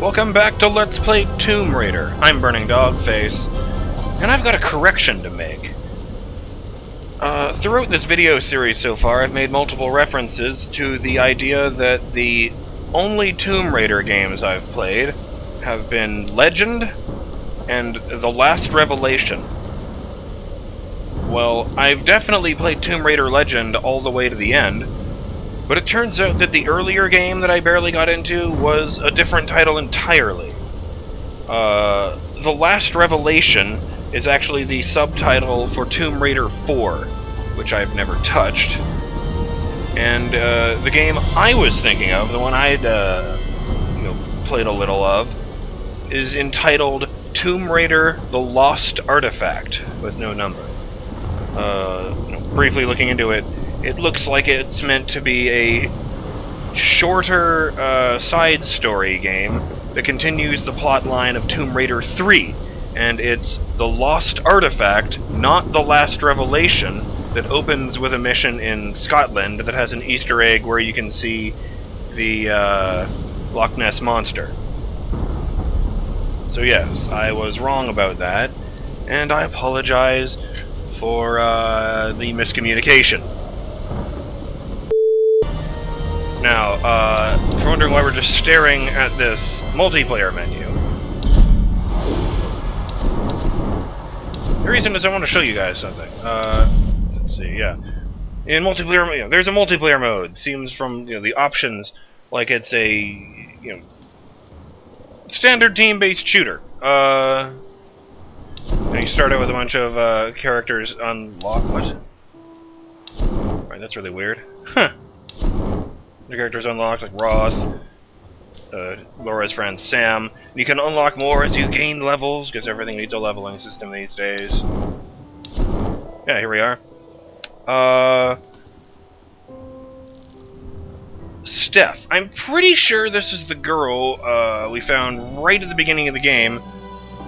Welcome back to Let's Play Tomb Raider. I'm BurningDogFace, and I've got a correction to make. Throughout this video series so far, I've made multiple references to the idea that the only Tomb Raider games I've played have been Legend and The Last Revelation. Well, I've definitely played Tomb Raider Legend all the way to the end, but it turns out that the earlier game that I barely got into was a different title entirely. The Last Revelation is actually the subtitle for Tomb Raider 4, which I've never touched. And the game I was thinking of, the one I'd played a little of, is entitled Tomb Raider: The Lost Artifact, with no number. Briefly looking into it, it looks like it's meant to be a shorter side story game that continues the plot line of Tomb Raider 3, and it's The Lost Artifact, not The Last Revelation, that opens with a mission in Scotland that has an Easter egg where you can see the Loch Ness Monster. So yes, I was wrong about that, and I apologize for the miscommunication. Now, if you're wondering why we're just staring at this multiplayer menu, the reason is I want to show you guys something. Let's see, yeah. In multiplayer, there's a multiplayer mode. Seems from the options like it's a standard team-based shooter. You start out with a bunch of characters unlocked. What? Alright, that's really weird. Huh. The characters unlocked, like Roth, Lara's friend Sam. And you can unlock more as you gain levels, because everything needs a leveling system these days. Yeah, here we are. Steph. I'm pretty sure this is the girl we found right at the beginning of the game,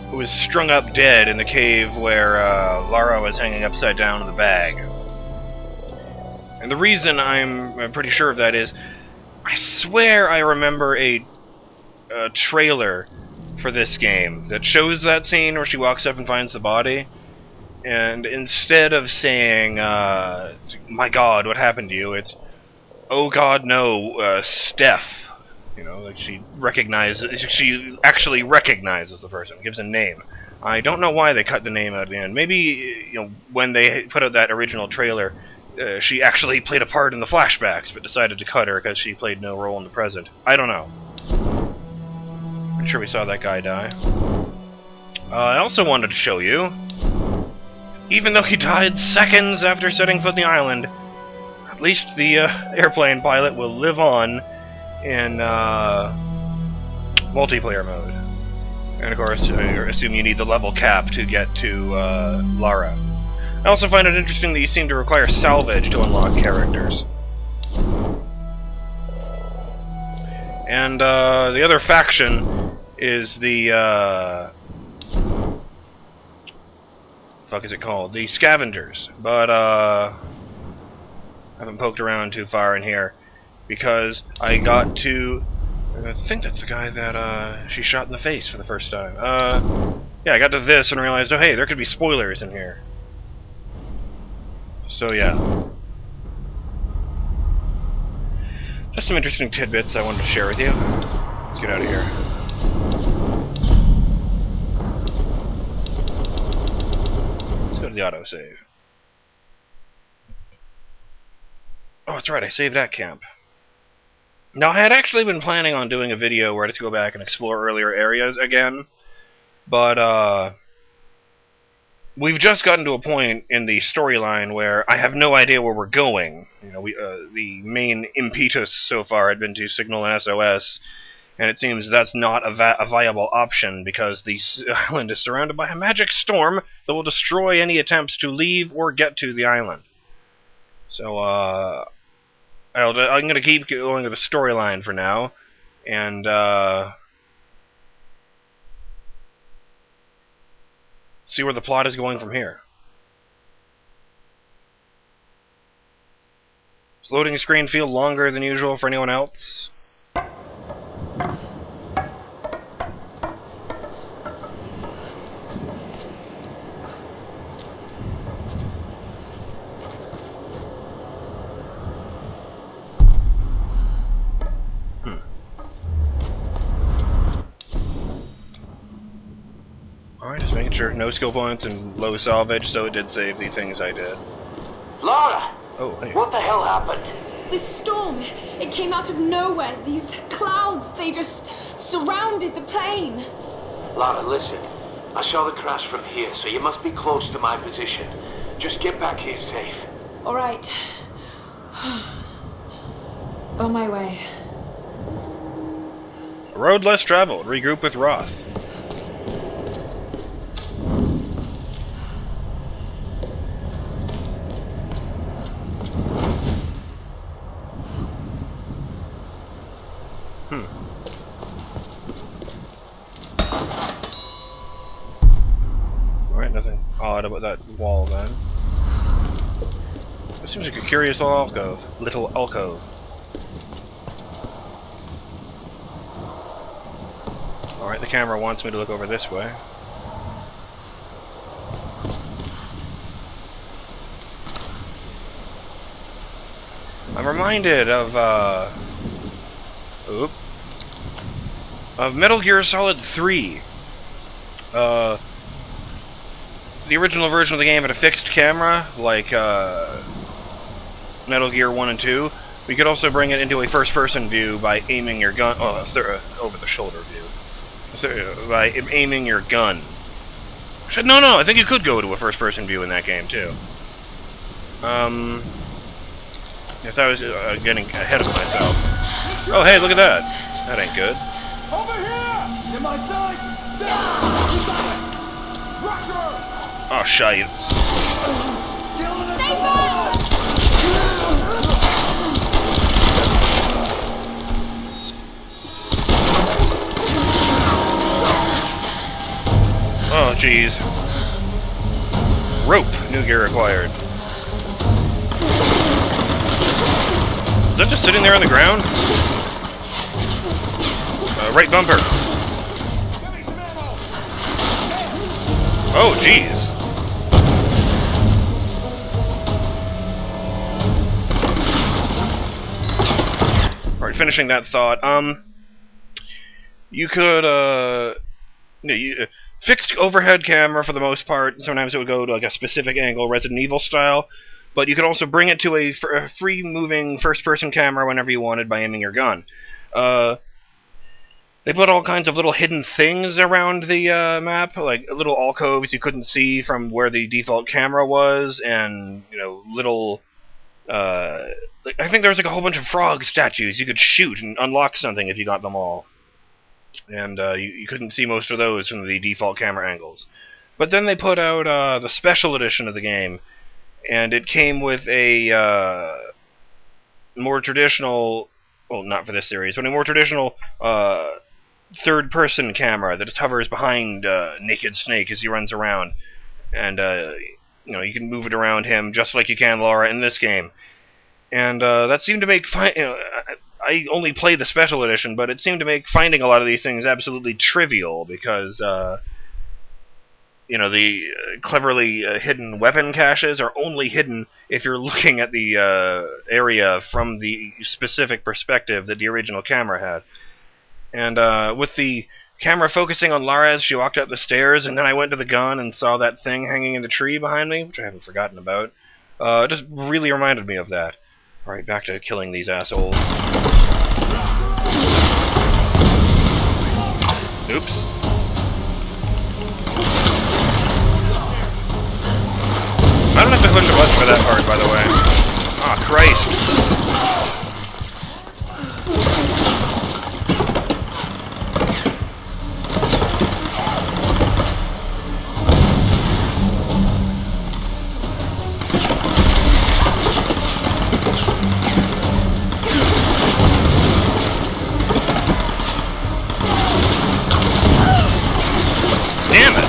who was strung up dead in the cave where Lara was hanging upside down in the bag. And the reason I'm pretty sure of that is, I swear I remember a trailer for this game that shows that scene where she walks up and finds the body, and instead of saying, my god, what happened to you, it's, oh god, no, Steph. Like she actually recognizes the person, gives a name. I don't know why they cut the name out at the end. Maybe, when they put out that original trailer, she actually played a part in the flashbacks, but decided to cut her because she played no role in the present. I don't know. I'm sure we saw that guy die. I also wanted to show you, even though he died seconds after setting foot on the island, at least the airplane pilot will live on in multiplayer mode. And of course, I assume you need the level cap to get to Lara. I also find it interesting that you seem to require salvage to unlock characters. And the other faction is the fuck is it called? The Scavengers. But I haven't poked around too far in here because I got to, I think that's the guy that she shot in the face for the first time. Yeah, I got to this and realized, oh hey, there could be spoilers in here. So yeah. Just some interesting tidbits I wanted to share with you. Let's get out of here. Let's go to the autosave. Oh, that's right, I saved at camp. Now, I had actually been planning on doing a video where I just go back and explore earlier areas again, but we've just gotten to a point in the storyline where I have no idea where we're going. The main impetus so far had been to signal an SOS, and it seems that's not a viable option because the island is surrounded by a magic storm that will destroy any attempts to leave or get to the island. So, I'm going to keep going with the storyline for now, and see where the plot is going from here. Does the loading screen feel longer than usual for anyone else? Just making sure. No skill points and low salvage, so it did save the things I did. Lara! Oh, hey. What the hell happened? This storm, it came out of nowhere. These clouds, they just surrounded the plane. Lara, listen. I saw the crash from here, so you must be close to my position. Just get back here safe. All right. On my way. A road less traveled. Regroup with Roth. Alright, nothing odd about that wall then. This seems like a curious little alcove. Alright, the camera wants me to look over this way. I'm reminded of Metal Gear Solid 3. The original version of the game had a fixed camera, like Metal Gear 1 and 2. We could also bring it into a first-person view by aiming your gun... over-the-shoulder view. By aiming your gun. No, I think you could go to a first-person view in that game, too. Yes, I was getting ahead of myself. Oh, hey, look at that. That ain't good. Over here! In my sights! Oh, shite. Oh, jeez. Rope. New gear acquired. Is that just sitting there on the ground? Right bumper. Oh, jeez. Alright, finishing that thought. You could, fixed overhead camera for the most part. Sometimes it would go to like a specific angle, Resident Evil style. But you could also bring it to a free-moving first-person camera whenever you wanted by aiming your gun. They put all kinds of little hidden things around the map, like little alcoves you couldn't see from where the default camera was, and little. I think there was like a whole bunch of frog statues you could shoot and unlock something if you got them all. And you couldn't see most of those from the default camera angles. But then they put out the special edition of the game, and it came with a more traditional, well, not for this series, but a more traditional third-person camera that just hovers behind Naked Snake as he runs around, and you can move it around him just like you can Lara in this game. And that seemed to make I only played the special edition, but it seemed to make finding a lot of these things absolutely trivial because the cleverly hidden weapon caches are only hidden if you're looking at the area from the specific perspective that the original camera had. And with the camera focusing on Lara as she walked up the stairs, and then I went to the gun and saw that thing hanging in the tree behind me, which I haven't forgotten about, it just really reminded me of that. Alright, back to killing these assholes. Oops. I don't have to push a button for that part, by the way. Ah, Christ. Damn it!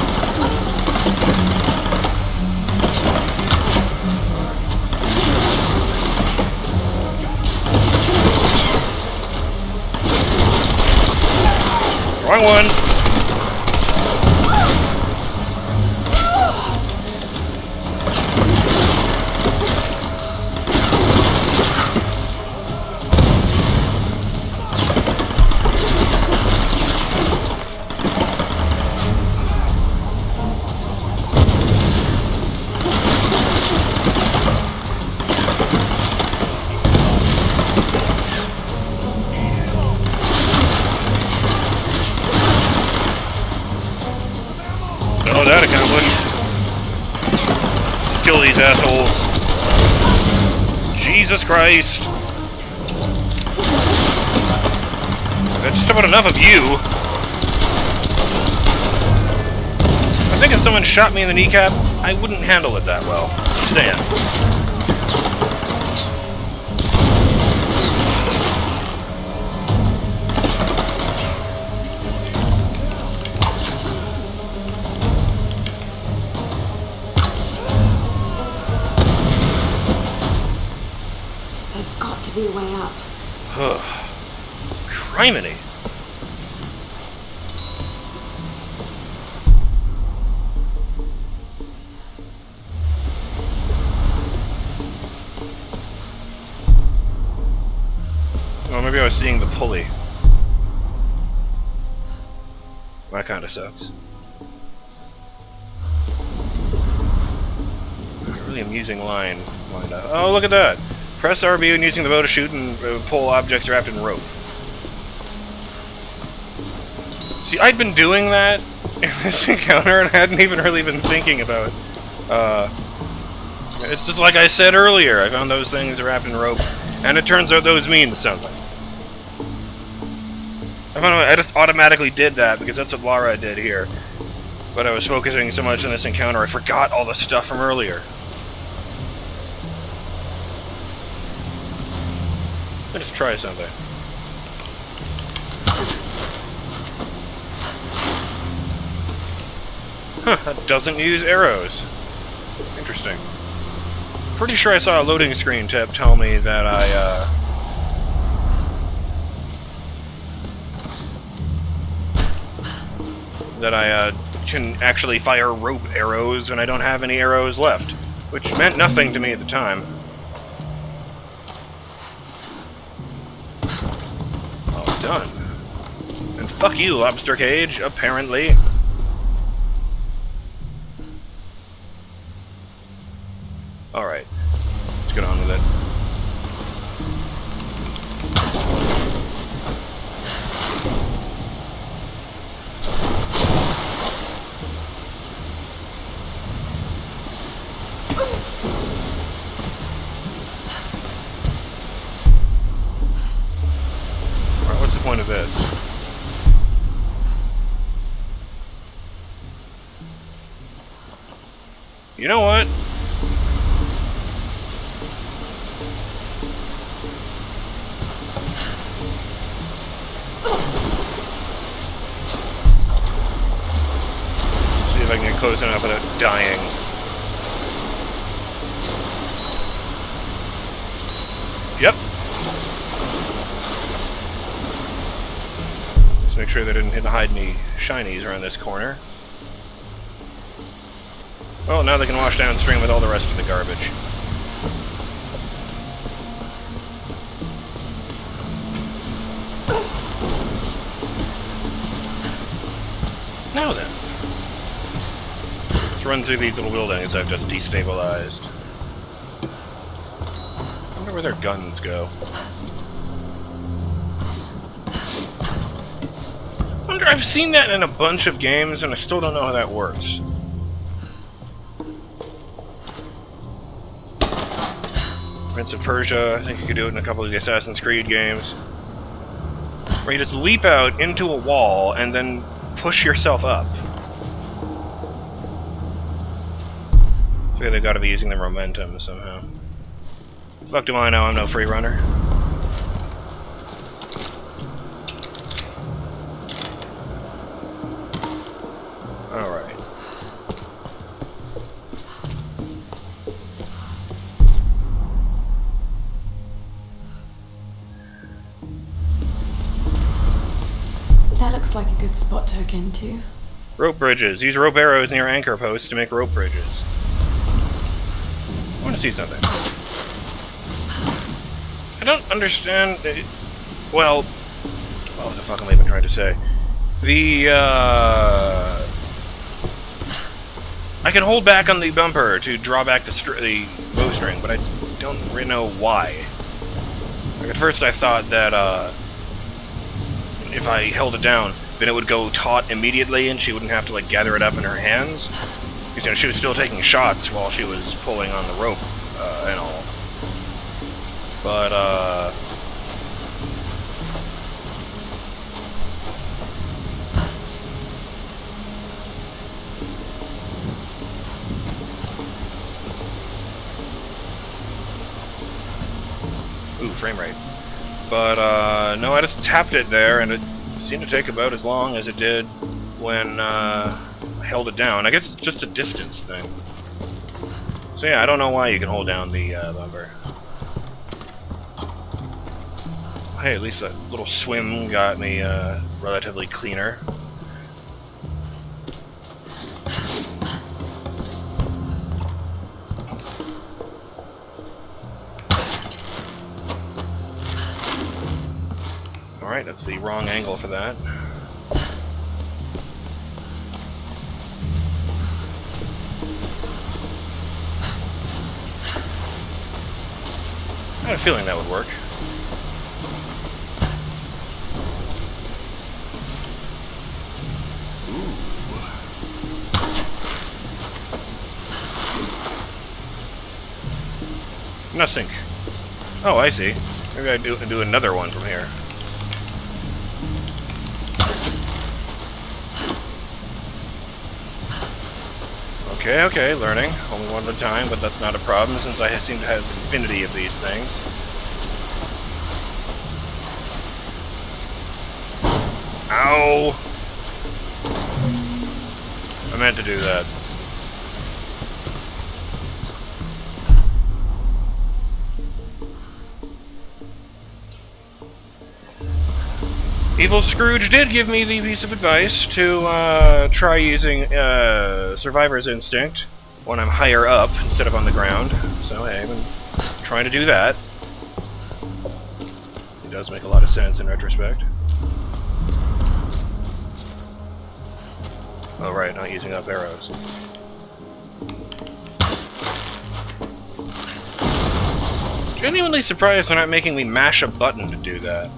Wrong one! assholes. Jesus Christ. That's just about enough of you. I think if someone shot me in the kneecap, I wouldn't handle it that well. Stand. There's got to be a way up. Criminy. Well, maybe I was seeing the pulley. That kind of sucks. Really amusing line lined up. Oh, look at that! Press RB when using the bow to shoot and pull objects wrapped in rope. See, I'd been doing that in this encounter and hadn't even really been thinking about it's just like I said earlier, I found those things wrapped in rope, and it turns out those mean something. I just automatically did that because that's what Lara did here. But I was focusing so much on this encounter, I forgot all the stuff from earlier. Let's just try something. Huh, that doesn't use arrows. Interesting. Pretty sure I saw a loading screen tell me that I can actually fire rope arrows when I don't have any arrows left, which meant nothing to me at the time. All done. And fuck you, Lobster Cage, apparently. Alright, let's get on with it. Alright, what's the point of this? You know what? If I can get close enough without dying. Yep. Just make sure they didn't hide any shinies around this corner. Well, now they can wash downstream with all the rest of the garbage. Now then. Run through these little buildings I've just destabilized. I wonder where their guns go. I've seen that in a bunch of games and I still don't know how that works. Prince of Persia, I think you could do it in a couple of the Assassin's Creed games. Where you just leap out into a wall and then push yourself up. I feel they've got to be using the momentum somehow. Fuck do I know, I'm no free runner. Alright. That looks like a good spot to hook into. Rope bridges. Use rope arrows near anchor posts to make rope bridges. I want to see something. I don't understand... Well... What the fuck am I even trying to say? The, I can hold back on the bumper to draw back the bowstring, but I don't really know why. Like, at first I thought that, if I held it down, then it would go taut immediately and she wouldn't have to, like, gather it up in her hands. Because, you know, she was still taking shots while she was pulling on the rope and all. But, ooh, frame rate. But, no, I just tapped it there, and it seemed to take about as long as it did when, I held it down. I guess it's just a distance thing. So yeah, I don't know why you can hold down the, lever. Hey, at least that little swim got me, relatively cleaner. Alright, that's the wrong angle for that. I had a feeling that would work. Ooh. Nothing. Oh, I see. Maybe I do another one from here. Okay, okay, learning. Only one at a time, but that's not a problem since I seem to have infinity of these things. Ow! I meant to do that. Evil Scrooge did give me the piece of advice to try using Survivor's Instinct when I'm higher up instead of on the ground. So hey, I've been trying to do that. It does make a lot of sense in retrospect. Oh right, not using up arrows. Genuinely surprised they're not making me mash a button to do that.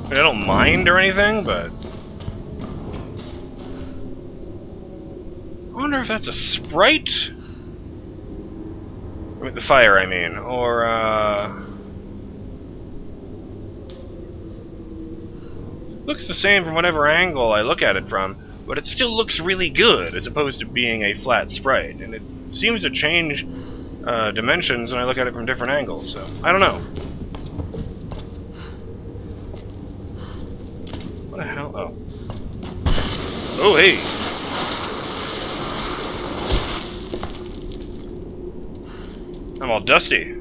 I don't mind or anything, but I wonder if that's a sprite? I mean, the fire, I mean, or looks the same from whatever angle I look at it from, but it still looks really good as opposed to being a flat sprite, and it seems to change dimensions when I look at it from different angles, so I don't know. What the hell? Oh. Oh, hey! I'm all dusty.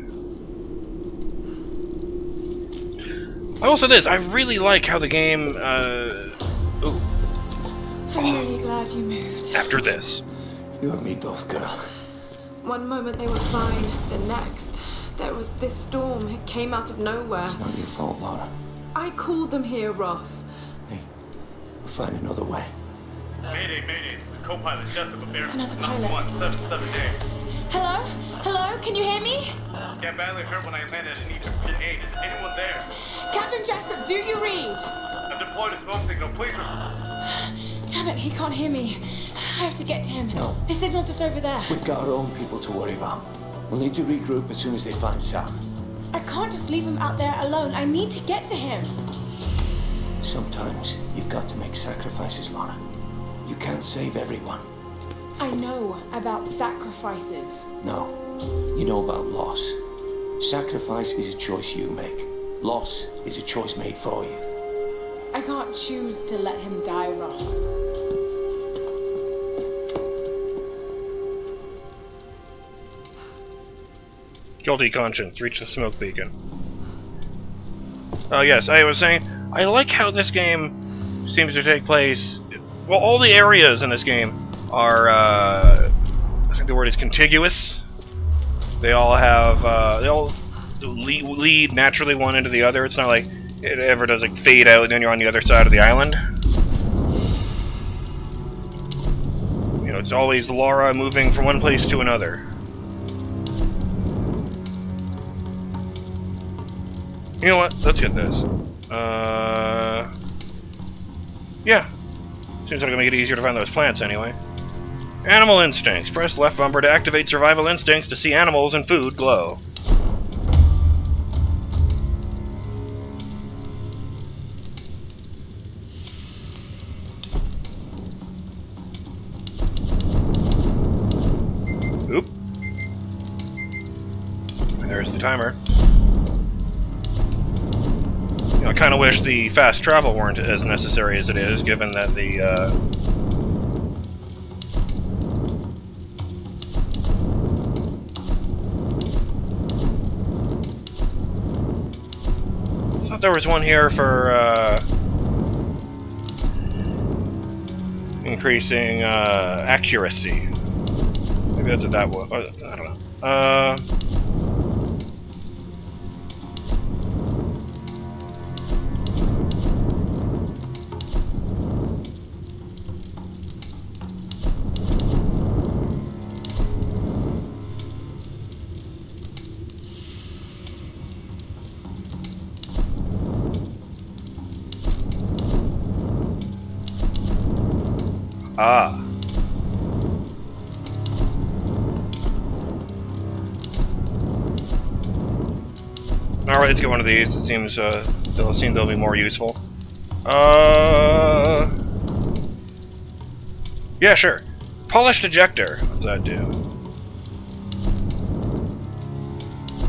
I will say this, I really like how the game, ooh. I'm really glad you moved. After this. You and me both, girl. One moment they were fine, the next, there was this storm. It came out of nowhere. It's not your fault, Lara. I called them here, Roth. Hey, we'll find another way. Mayday, mayday. The co-pilot Jessica Bear. Another pilot. 177 Hello? Hello? Can you hear me? Got badly hurt when I landed and need urgent aid. Is anyone there? Captain Jessup, do you read? I've deployed a smoke signal. Please respond. Damn it, he can't hear me. I have to get to him. No. His signal's just over there. We've got our own people to worry about. We'll need to regroup as soon as they find Sam. I can't just leave him out there alone. I need to get to him. Sometimes you've got to make sacrifices, Lara. You can't save everyone. I know about sacrifices. No, you know about loss. Sacrifice is a choice you make. Loss is a choice made for you. I can't choose to let him die, Roth. Guilty conscience, reach the smoke beacon. Oh yes, I was saying, I like how this game seems to take place. Well, all the areas in this game are, I think the word is contiguous. They all have, they all lead naturally one into the other. It's not like it ever does like fade out and then you're on the other side of the island. You know, it's always Lara moving from one place to another. You know what? Let's get this. Yeah. Seems like it'll make it easier to find those plants anyway. Animal instincts. Press left bumper to activate survival instincts to see animals and food glow. Oop. There's the timer. I kind of wish the fast travel weren't as necessary as it is, given that the, I thought there was one here for, increasing, accuracy. Maybe that's what that was. I don't know. Ah. Alright, let's get one of these. It seems they'll be more useful. Yeah, sure. Polished ejector. What's that do?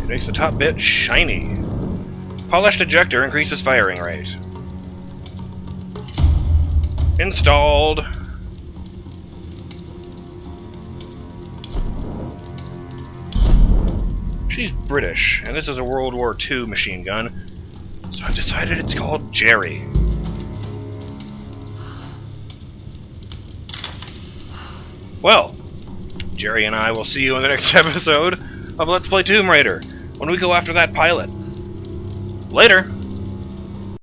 It makes the top bit shiny. Polished ejector increases firing rate. Installed. She's British, and this is a World War II machine gun, so I've decided it's called Jerry. Well, Jerry and I will see you in the next episode of Let's Play Tomb Raider, when we go after that pilot. Later!